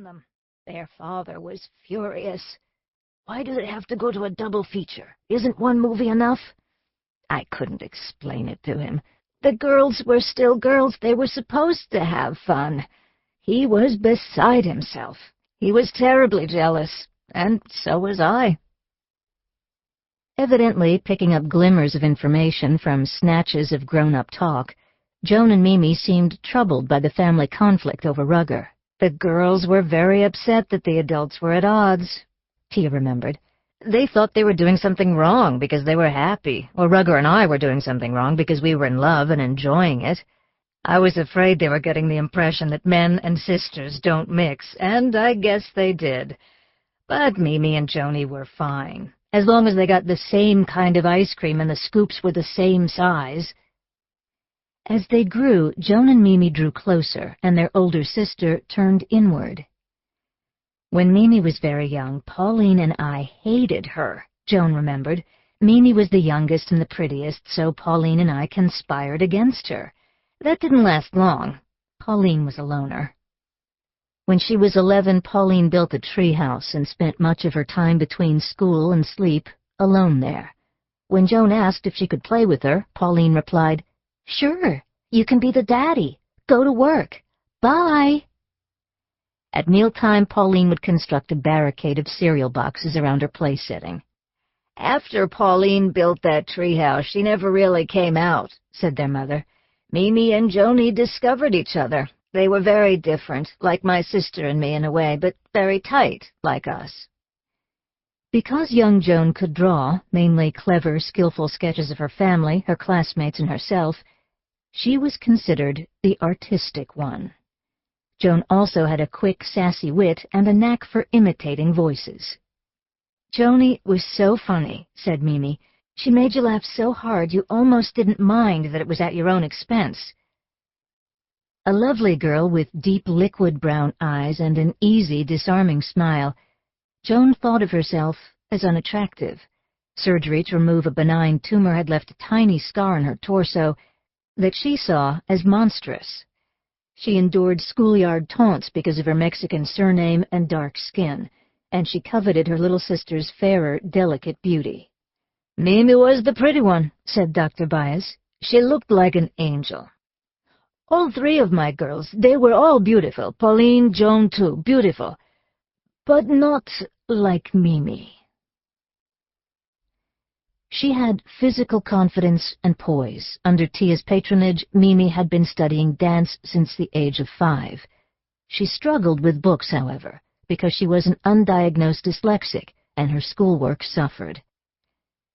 them. Their father was furious. "Why do they have to go to a double feature? Isn't one movie enough?" I couldn't explain it to him. The girls were still girls. They were supposed to have fun. He was beside himself. He was terribly jealous, and so was I. Evidently picking up glimmers of information from snatches of grown-up talk, Joan and Mimi seemed troubled by the family conflict over Rugger. The girls were very upset that the adults were at odds, Tia remembered. They thought they were doing something wrong because they were happy, or Rugger and I were doing something wrong because we were in love and enjoying it. I was afraid they were getting the impression that men and sisters don't mix, and I guess they did. But Mimi and Joni were fine, as long as they got the same kind of ice cream and the scoops were the same size. As they grew, Joan and Mimi drew closer, and their older sister turned inward. When Mimi was very young, Pauline and I hated her, Joan remembered. Mimi was the youngest and the prettiest, so Pauline and I conspired against her. That didn't last long. Pauline was a loner. When she was 11, Pauline built a treehouse and spent much of her time between school and sleep alone there. When Joan asked if she could play with her, Pauline replied, "Sure, you can be the daddy. Go to work. Bye." At mealtime, Pauline would construct a barricade of cereal boxes around her play setting. "After Pauline built that treehouse, she never really came out," said their mother. "Mimi and Joni discovered each other. They were very different, like my sister and me in a way, but very tight, like us." Because young Joan could draw, mainly clever, skillful sketches of her family, her classmates, and herself, she was considered the artistic one. Joan also had a quick, sassy wit and a knack for imitating voices. "Joni was so funny," said Mimi. "She made you laugh so hard you almost didn't mind that it was at your own expense." A lovely girl with deep liquid brown eyes and an easy, disarming smile, Joan thought of herself as unattractive. Surgery to remove a benign tumor had left a tiny scar on her torso that she saw as monstrous. She endured schoolyard taunts because of her Mexican surname and dark skin, and she coveted her little sister's fairer, delicate beauty. "Mimi was the pretty one," said Dr. Baez. "She looked like an angel. All three of my girls, they were all beautiful. Pauline, Joan too, beautiful. But not like Mimi." She had physical confidence and poise. Under Tia's patronage, Mimi had been studying dance since the age of 5. She struggled with books, however, because she was an undiagnosed dyslexic, and her schoolwork suffered.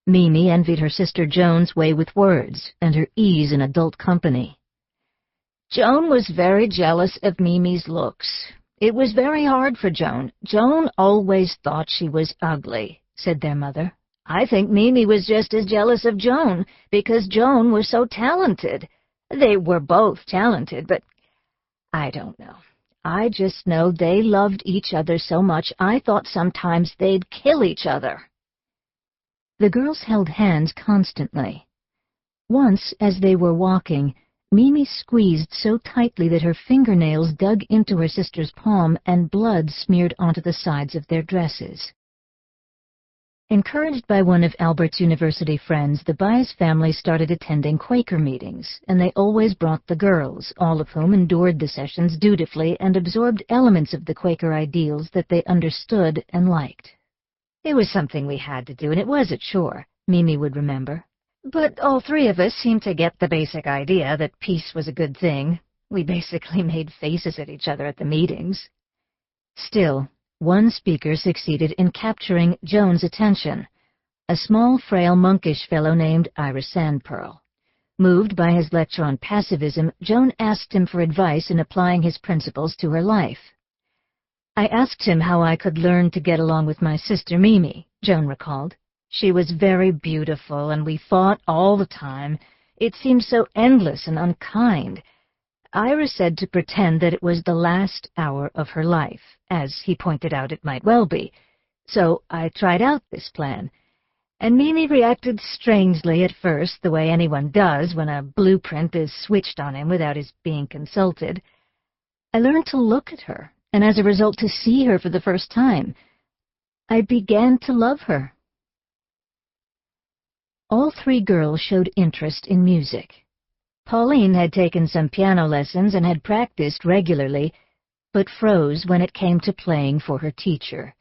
Mimi envied her sister Joan's way with words and her ease in adult company. Joan was very jealous of Mimi's looks. It was very hard for Joan. Joan always thought she was ugly, said their mother. I think Mimi was just as jealous of Joan, because Joan was so talented. They were both talented, but I don't know. I just know they loved each other so much I thought sometimes they'd kill each other. The girls held hands constantly. Once, as they were walking, Mimi squeezed so tightly that her fingernails dug into her sister's palm and blood smeared onto the sides of their dresses. Encouraged by one of Albert's university friends, the Baez family started attending Quaker meetings, and they always brought the girls, all of whom endured the sessions dutifully and absorbed elements of the Quaker ideals that they understood and liked. It was something we had to do, and it was a chore, Mimi would remember. But all three of us seemed to get the basic idea that peace was a good thing. We basically made faces at each other at the meetings. Still, one speaker succeeded in capturing Joan's attention, a small, frail, monkish fellow named Ira Sandpearl. Moved by his lecture on pacifism, Joan asked him for advice in applying his principles to her life. I asked him how I could learn to get along with my sister Mimi, Joan recalled. She was very beautiful, and we fought all the time. It seemed so endless and unkind. Ira said to pretend that it was the last hour of her life, as he pointed out it might well be. So I tried out this plan, and Mimi reacted strangely at first, the way anyone does when a blueprint is switched on him without his being consulted. I learned to look at her and as a result to see her for the first time, I began to love her. All three girls showed interest in music. Pauline had taken some piano lessons and had practiced regularly, but froze when it came to playing for her teacher.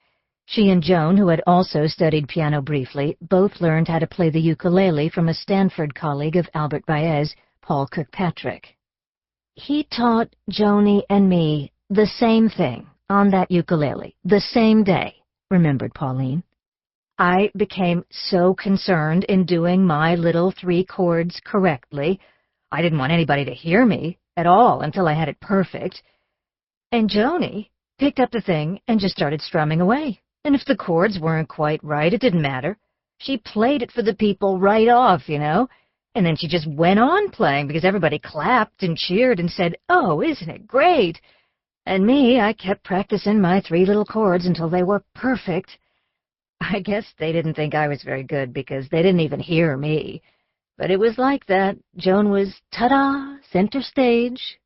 She and Joan, who had also studied piano briefly, both learned how to play the ukulele from a Stanford colleague of Albert Baez, Paul Kirkpatrick. He taught Joni and me the same thing on that ukulele, the same day, remembered Pauline. I became so concerned in doing my little 3 chords correctly. I didn't want anybody to hear me at all until I had it perfect. And Joni picked up the thing and just started strumming away. And if the chords weren't quite right, it didn't matter. She played it for the people right off, you know. And then she just went on playing because everybody clapped and cheered and said, "Oh, isn't it great?" And me, I kept practicing my 3 little chords until they were perfect. I guess they didn't think I was very good because they didn't even hear me. But it was like that. Joan was, ta-da, center stage.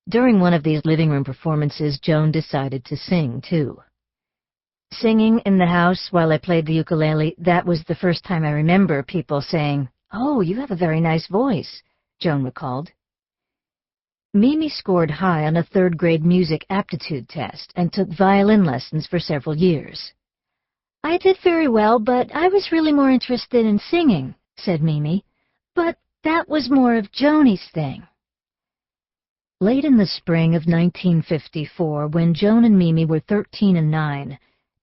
During one of these living room performances, Joan decided to sing, too. Singing in the house while I played the ukulele, that was the first time I remember people saying, "Oh, you have a very nice voice," Joan recalled. Mimi scored high on a 3rd-grade music aptitude test and took violin lessons for several years. "I did very well, but I was really more interested in singing," said Mimi. "But that was more of Joni's thing." Late in the spring of 1954, when Joan and Mimi were 13 and 9,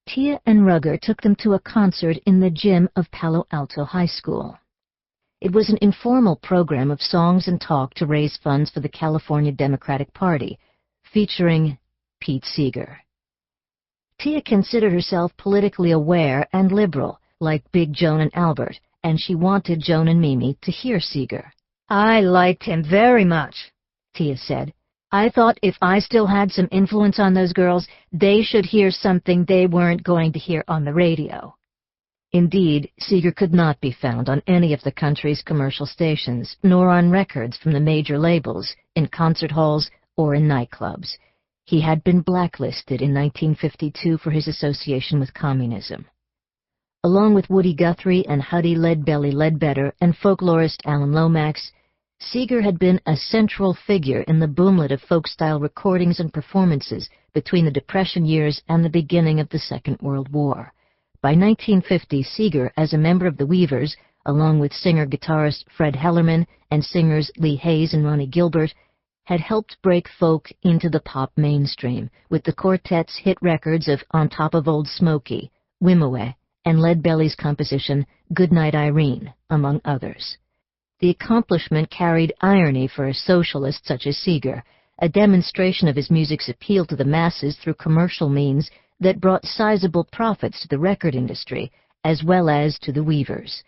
Tia and Rugger took them to a concert in the gym of Palo Alto High School. It was an informal program of songs and talk to raise funds for the California Democratic Party, featuring Pete Seeger. Tia considered herself politically aware and liberal, like Big Joan and Albert, and she wanted Joan and Mimi to hear Seeger. "I liked him very much," Tia said. "I thought if I still had some influence on those girls, they should hear something they weren't going to hear on the radio." Indeed, Seeger could not be found on any of the country's commercial stations, nor on records from the major labels, in concert halls, or in nightclubs. He had been blacklisted in 1952 for his association with communism. Along with Woody Guthrie and Huddie Leadbelly Ledbetter and folklorist Alan Lomax, Seeger had been a central figure in the boomlet of folk-style recordings and performances between the Depression years and the beginning of the Second World War. By 1950, Seeger, as a member of the Weavers, along with singer-guitarist Fred Hellerman and singers Lee Hayes and Ronnie Gilbert, had helped break folk into the pop mainstream, with the quartet's hit records of On Top of Old Smoky, Wimoweh, and Leadbelly's composition Goodnight Irene, among others. The accomplishment carried irony for a socialist such as Seeger, a demonstration of his music's appeal to the masses through commercial means that brought sizable profits to the record industry, as well as to the Weavers.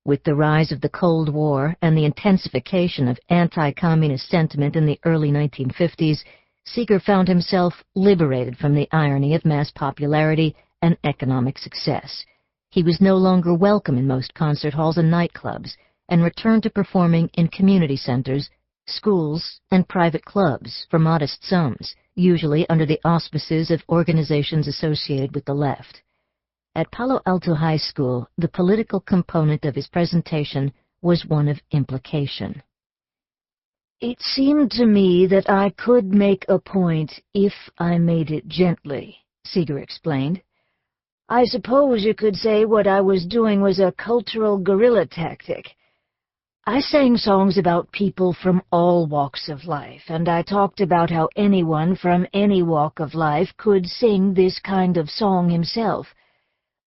With the rise of the Cold War and the intensification of anti-communist sentiment in the early 1950s, Seeger found himself liberated from the irony of mass popularity and economic success. He was no longer welcome in most concert halls and nightclubs, and returned to performing in community centers, schools, and private clubs for modest sums, usually under the auspices of organizations associated with the left. At Palo Alto High School, the political component of his presentation was one of implication. "It seemed to me that I could make a point if I made it gently," Seeger explained. "I suppose you could say what I was doing was a cultural guerrilla tactic. I sang songs about people from all walks of life, and I talked about how anyone from any walk of life could sing this kind of song himself.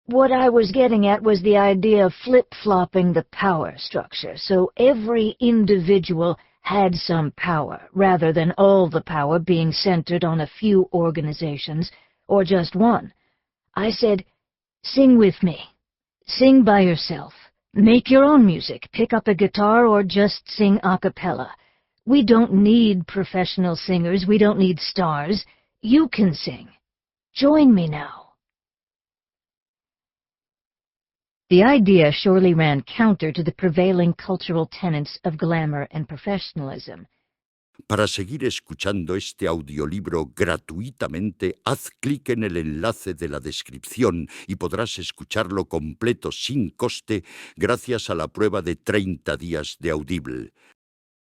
What I was getting at was the idea of flip-flopping the power structure, so every individual had some power, rather than all the power being centered on a few organizations, or just one. I said, sing with me. Sing by yourself. Make your own music, pick up a guitar, or just sing a cappella. We don't need professional singers, we don't need stars. You can sing. Join me now." The idea surely ran counter to the prevailing cultural tenets of glamour and professionalism. Para seguir escuchando este audiolibro gratuitamente, haz clic en el enlace de la descripción y podrás escucharlo completo sin coste gracias a la prueba de 30 días de Audible.